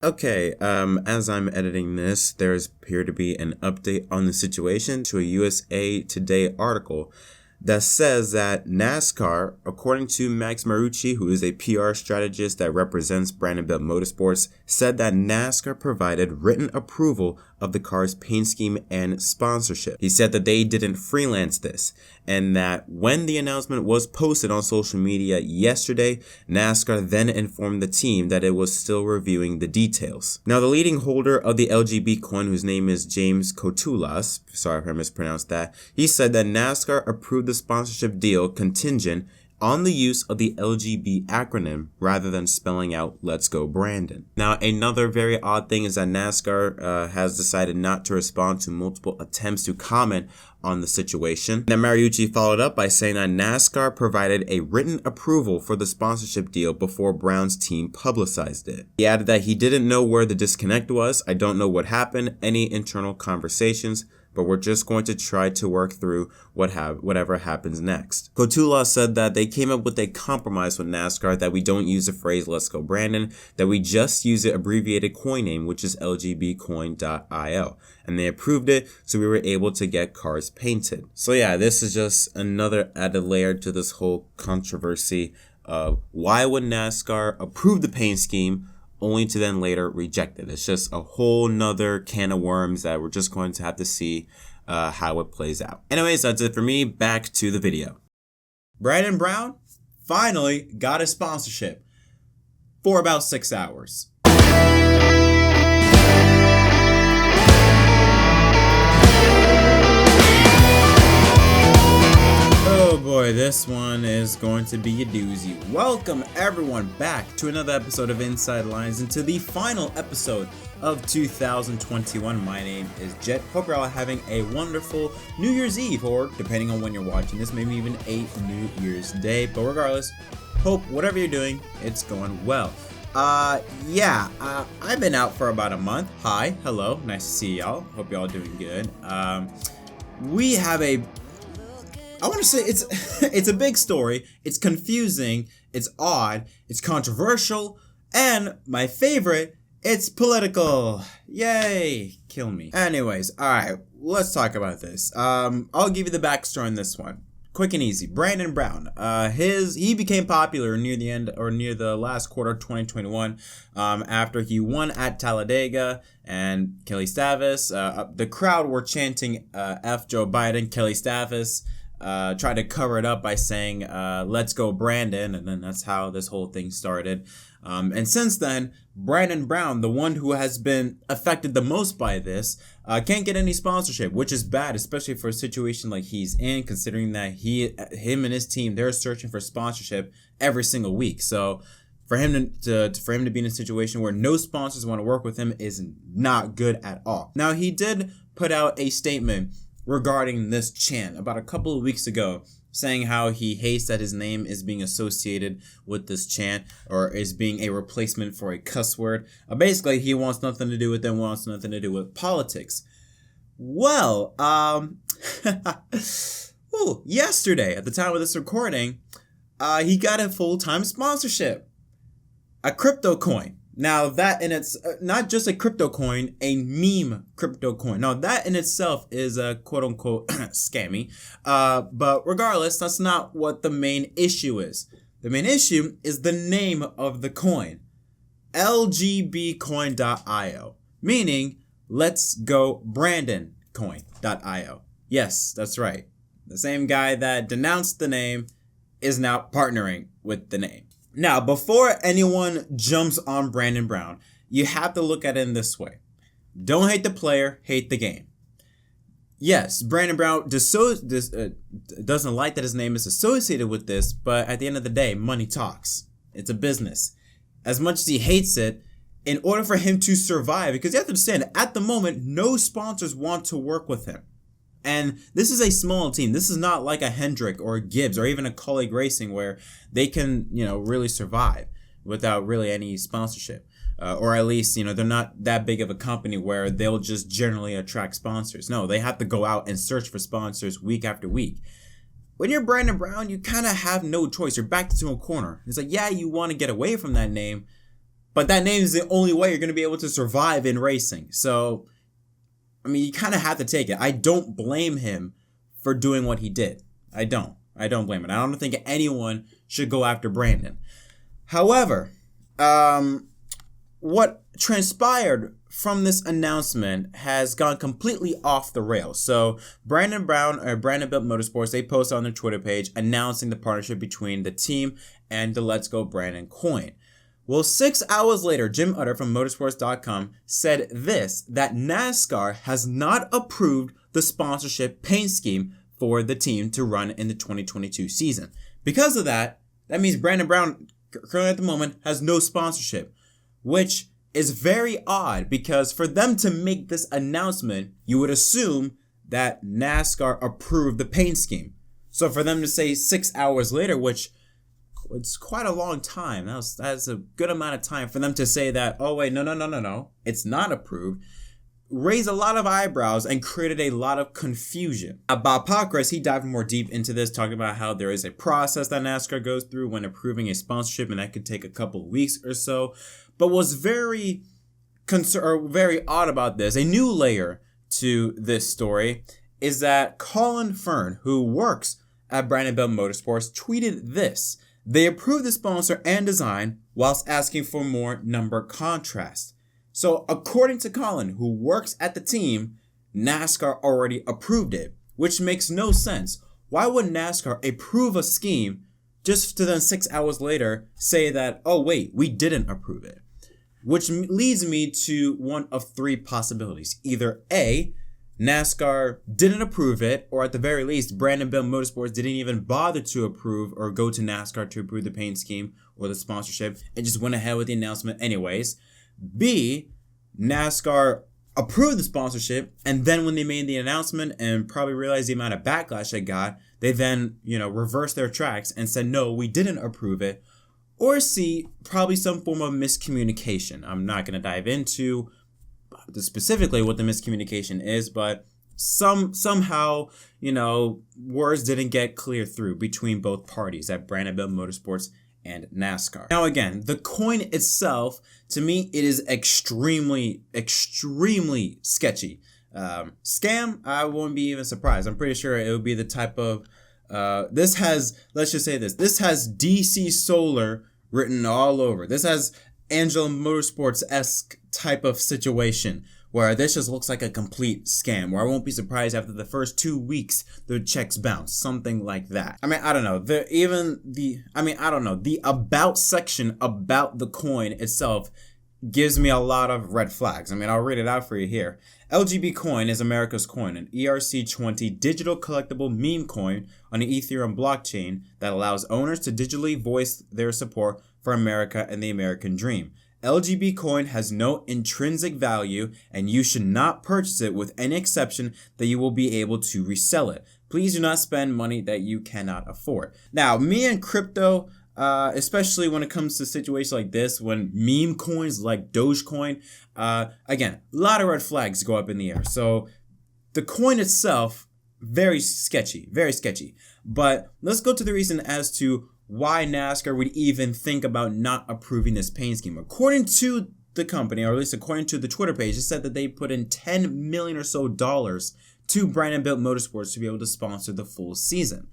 Okay, as I'm editing this, there's appeared to be an update on the situation to a USA Today article that says that NASCAR, according to Max Marucci, who is a PR strategist that represents Brandenburg Motorsports, said that NASCAR provided written approval of the car's paint scheme and sponsorship. He said that they didn't freelance this, and that when the announcement was posted on social media yesterday, NASCAR then informed the team that it was still reviewing the details. Now, the leading holder of the LGBCoin, whose name is James Kotulas, sorry if I mispronounced that, he said that NASCAR approved the sponsorship deal contingent on the use of the LGB acronym rather than spelling out "Let's Go Brandon." Now, another very odd thing is that NASCAR has decided not to respond to multiple attempts to comment on the situation. Now, Mariucci followed up by saying that NASCAR provided a written approval for the sponsorship deal before Brown's team publicized it. He added that he didn't know where the disconnect was. "I don't know what happened, any internal conversations, but we're just going to try to work through whatever happens next." Kotula said that they came up with a compromise with NASCAR that we don't use the phrase "Let's Go Brandon," that we just use the abbreviated coin name, which is LGBCoin.io. And they approved it, so we were able to get cars painted. So yeah, this is just another added layer to this whole controversy of why would NASCAR approve the paint scheme only to then later reject it. It's just a whole nother can of worms that we're just going to have to see how it plays out. Anyways, that's it for me. Back to the video. Brandon Brown finally got a sponsorship for about 6 hours. Oh boy, this one is going to be a doozy. Welcome everyone back to another episode of Inside Lines and to the final episode of 2021. My name is Jet. Hope you're all having a wonderful New Year's Eve, or depending on when you're watching this, maybe even a New Year's Day. But regardless, hope whatever you're doing, it's going well. I've been out for about a month. Hi, hello, nice to see y'all. Hope y'all doing good. We have I want to say it's a big story. It's confusing. It's odd. It's controversial. And my favorite, it's political. Yay. Kill me. Anyways, all right. Let's talk about this. I'll give you the backstory on this one. Quick and easy. Brandon Brown. He became popular near the end or near the last quarter of 2021 after he won at Talladega and Kelly Stavas. The crowd were chanting F Joe Biden, Kelly Stavas. Tried to cover it up by saying, "Let's go Brandon," and then that's how this whole thing started. And since then, Brandon Brown, the one who has been affected the most by this, can't get any sponsorship, which is bad, especially for a situation like he's in, considering that him and his team, they're searching for sponsorship every single week. So for him to be in a situation where no sponsors want to work with him is not good at all. Now, he did put out a statement regarding this chant about a couple of weeks ago, saying how he hates that his name is being associated with this chant or is being a replacement for a cuss word. Basically, he wants nothing to do with them, wants nothing to do with politics. Well, yesterday, at the time of this recording, he got a full-time sponsorship, a crypto coin. Now that in it's not just a crypto coin, a meme crypto coin. Now that in itself is a quote unquote scammy. But regardless, that's not what the main issue is. The main issue is the name of the coin. LGBCoin.io, meaning Let's Go Brandon Coin.io. Yes, that's right. The same guy that denounced the name is now partnering with the name. Now, before anyone jumps on Brandon Brown, you have to look at it in this way. Don't hate the player, hate the game. Yes, Brandon Brown doesn't like that his name is associated with this, but at the end of the day, money talks. It's a business. As much as he hates it, in order for him to survive, because you have to understand, at the moment, no sponsors want to work with him. And this is a small team. This is not like a Hendrick or a Gibbs or even a Colleague Racing where they can, really survive without really any sponsorship. Or at least, they're not that big of a company where they'll just generally attract sponsors. No, they have to go out and search for sponsors week after week. When you're Brandon Brown, you kind of have no choice. You're backed into a corner. It's like, yeah, you want to get away from that name, But that name is the only way you're going to be able to survive in racing. So, I mean, you kind of have to take it. I don't blame him for doing what he did. I don't blame him. I don't think anyone should go after Brandon. However, what transpired from this announcement has gone completely off the rails. So Brandon Brown or Brandon Built Motorsports, they posted on their Twitter page announcing the partnership between the team and the Let's Go Brandon coin. Well, 6 hours later, Jim Utter from motorsports.com said that NASCAR has not approved the sponsorship paint scheme for the team to run in the 2022 season. Because of that means Brandon Brown currently at the moment has no sponsorship, which is very odd because for them to make this announcement, you would assume that NASCAR approved the paint scheme. So for them to say 6 hours later, which it's quite a long time. That's a good amount of time for them to say that, oh wait, no, it's not approved, raised a lot of eyebrows and created a lot of confusion. Bob Pockris, he dived more deep into this, talking about how there is a process that NASCAR goes through when approving a sponsorship, and that could take a couple of weeks or so. But what's very odd about this, a new layer to this story, is that Colin Fern, who works at Brandon Built Motorsports, tweeted this. They approved the sponsor and design whilst asking for more number contrast. So according to Colin, who works at the team, NASCAR already approved it, which makes no sense. Why would NASCAR approve a scheme just to then 6 hours later say that, oh wait, we didn't approve it? Which leads me to one of three possibilities. Either A, NASCAR didn't approve it, or at the very least, Brandon Built Motorsports didn't even bother to approve or go to NASCAR to approve the paint scheme or the sponsorship and just went ahead with the announcement anyways. B, NASCAR approved the sponsorship, and then when they made the announcement and probably realized the amount of backlash it got, they then, reversed their tracks and said, no, we didn't approve it. Or C, probably some form of miscommunication. I'm not going to dive into specifically what the miscommunication is, but somehow, words didn't get clear through between both parties at Brandon Built Motorsports and NASCAR. Now again, the coin itself, to me, it is extremely sketchy. Scam, I won't be even surprised. I'm pretty sure it would be the type of, this has DC Solar written all over. This has Angela Motorsports-esque type of situation where this just looks like a complete scam, where I won't be surprised after the first 2 weeks the checks bounce, something like that. I mean, I don't know. The about section about the coin itself gives me a lot of red flags. I mean, I'll read it out for you here. LGBCoin is America's coin, an ERC20 digital collectible meme coin on the Ethereum blockchain that allows owners to digitally voice their support for America and the American dream. LGBCoin has no intrinsic value, and you should not purchase it with any exception that you will be able to resell it. Please do not spend money that you cannot afford. Now, me and crypto, especially when it comes to situations like this, when meme coins like Dogecoin, again, a lot of red flags go up in the air. So the coin itself, very sketchy. But let's go to the reason as to why NASCAR would even think about not approving this paint scheme. According to the company, or at least according to the Twitter page, it said that they put in $10 million or so to Brandon Built Motorsports to be able to sponsor the full season.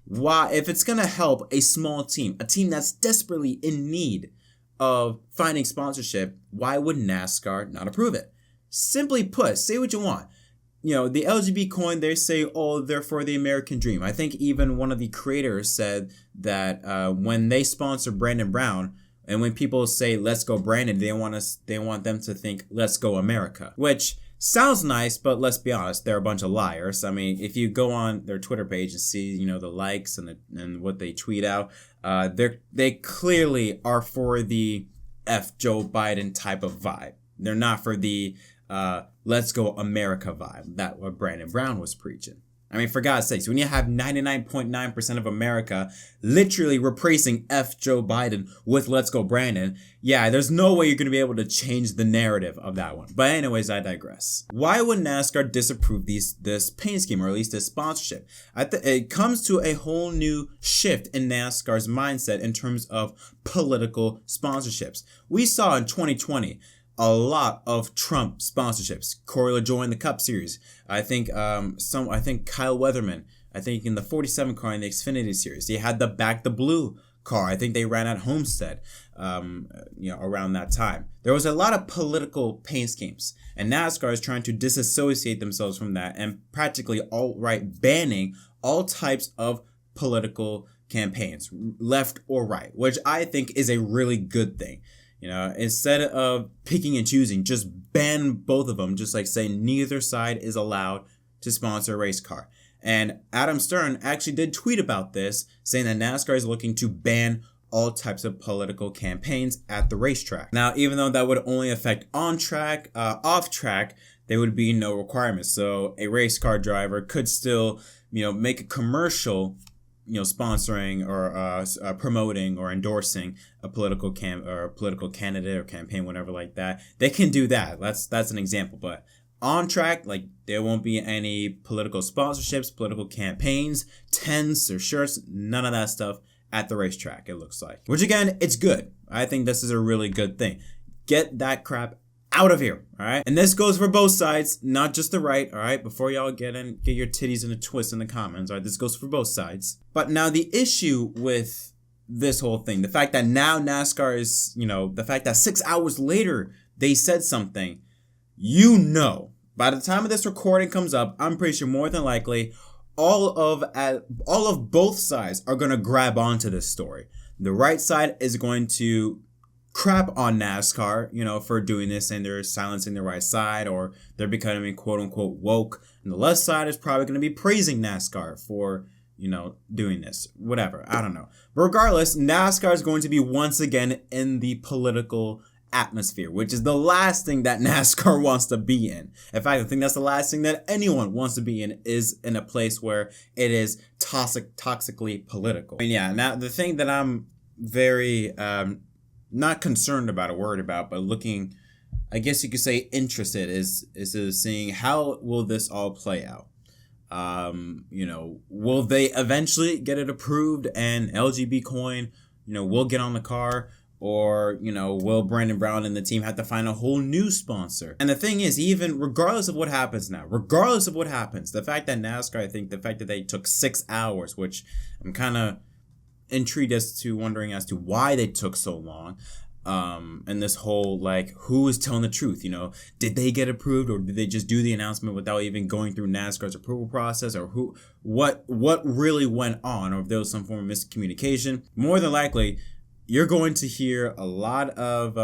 Why? If it's going to help a small team, a team that's desperately in need of finding sponsorship, why would NASCAR not approve it? Simply put, say what you want. The LGBCoin, they say, oh, they're for the American dream. I think even one of the creators said that when they sponsor Brandon Brown, and when people say, let's go Brandon, they want them to think, let's go America. Which sounds nice, but let's be honest, they're a bunch of liars. I mean, if you go on their Twitter page and see, the likes and what they tweet out, they clearly are for the F Joe Biden type of vibe. They're not for the let's go America vibe that what Brandon Brown was preaching. I mean, for God's sakes, when you have 99.9% of America literally replacing F Joe Biden with Let's Go Brandon, yeah, there's no way you're going to be able to change the narrative of that one. But anyways, I digress. Why would NASCAR disapprove this paint scheme, or at least this sponsorship? It comes to a whole new shift in NASCAR's mindset in terms of political sponsorships. We saw in 2020 a lot of Trump sponsorships. Corey LaJoie in the Cup Series. I think Kyle Weatherman. I think in the 47 car in the Xfinity Series. They had the Back the Blue car. I think they ran at Homestead. Around that time, there was a lot of political paint schemes, and NASCAR is trying to disassociate themselves from that and practically outright banning all types of political campaigns, left or right, which I think is a really good thing. Instead of picking and choosing, just ban both of them, just like saying neither side is allowed to sponsor a race car. And Adam Stern actually did tweet about this, saying that NASCAR is looking to ban all types of political campaigns at the racetrack. Now, even though that would only affect on track, off track, there would be no requirements. So a race car driver could still, make a commercial, sponsoring or promoting or endorsing a political political candidate or campaign, whatever like that. They can do that. That's an example. But on track, like, there won't be any political sponsorships, political campaigns, tents or shirts, none of that stuff at the racetrack, it looks like. Which again, it's good. I think this is a really good thing. Get that crap out of here, all right? And this goes for both sides, not just the right, all right? Before y'all get your titties in a twist in the comments, all right? This goes for both sides. But now the issue with this whole thing, the fact that now NASCAR is, the fact that 6 hours later they said something, by the time of this recording comes up, I'm pretty sure more than likely all of both sides are going to grab onto this story. The right side is going to crap on NASCAR, for doing this, and they're silencing the right side, or they're becoming quote unquote woke. And the left side is probably going to be praising NASCAR for, doing this, whatever. I don't know. But regardless, NASCAR is going to be once again in the political atmosphere, which is the last thing that NASCAR wants to be in. In fact, I think that's the last thing that anyone wants to be in, is in a place where it is toxically political. I mean, yeah, now the thing that I'm very not concerned about or worried about, but looking, I guess you could say, interested is seeing how will this all play out. Will they eventually get it approved and LGBCoin, will get on the car? Or, will Brandon Brown and the team have to find a whole new sponsor? And the thing is, even regardless of what happens, the fact that NASCAR, the fact that they took 6 hours, which I'm kind of intrigued wondering as to why they took so long. And this whole, like, who is telling the truth? Did they get approved, or did they just do the announcement without even going through NASCAR's approval process, or what really went on, or if there was some form of miscommunication? More than likely, you're going to hear a lot of,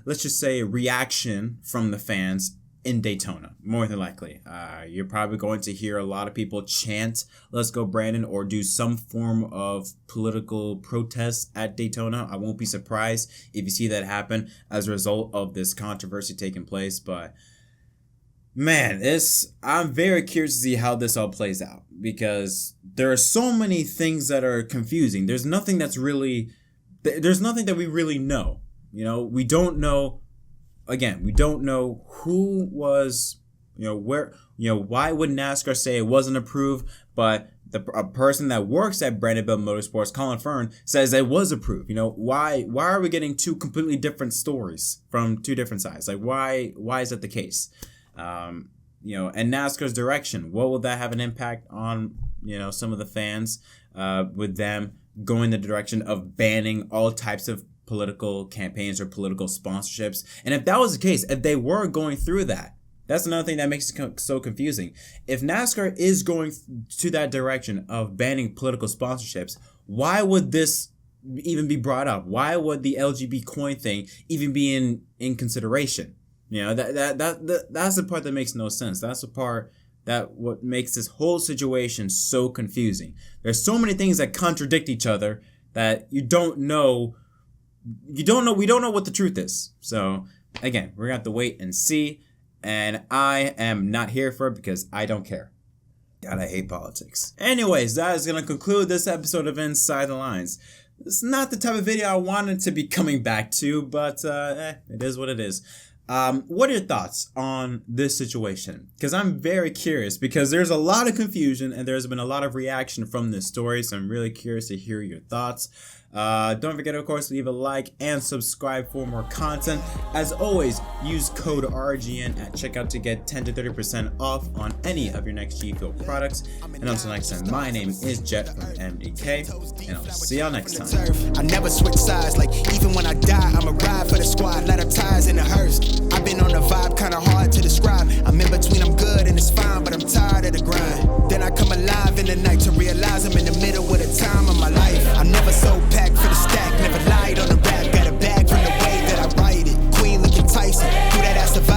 let's just say, reaction from the fans in Daytona, more than likely. You're probably going to hear a lot of people chant, "Let's go Brandon," or do some form of political protest at Daytona. I won't be surprised if you see that happen as a result of this controversy taking place. But man, I'm very curious to see how this all plays out, because there are so many things that are confusing. There's nothing that we really know. We don't know. Again, we don't know who was, where, why would NASCAR say it wasn't approved, but a person that works at Brandonville Motorsports, Colin Fern, says it was approved. Why are we getting two completely different stories from two different sides? Like, why is that the case? And NASCAR's direction, what will that have an impact on, some of the fans, with them going the direction of banning all types of political campaigns or political sponsorships? And if that was the case, if they were going through that, that's another thing that makes it so confusing. If NASCAR is going to that direction of banning political sponsorships, why would this even be brought up? Why would the LGBCoin thing even be in consideration? That's the part that makes no sense. That's the part that what makes this whole situation so confusing. There's so many things that contradict each other that we don't know what the truth is. So again, we're gonna have to wait and see. And I am not here for it because I don't care. God, I hate politics. Anyways, that is going to conclude this episode of Inside the Lines. It's not the type of video I wanted to be coming back to, but it is what it is. What are your thoughts on this situation? Because I'm very curious, because there's a lot of confusion and there's been a lot of reaction from this story, so I'm really curious to hear your thoughts. Don't forget, of course, to leave a like and subscribe for more content. As always, use code RGN at checkout to get 10 to 30% off on any of your next G Fuel products. And until next time, my name is Jet from MDK, and I'll see y'all next time. I never switch sides, like even when I die, I'ma ride for the squad, let our ties in the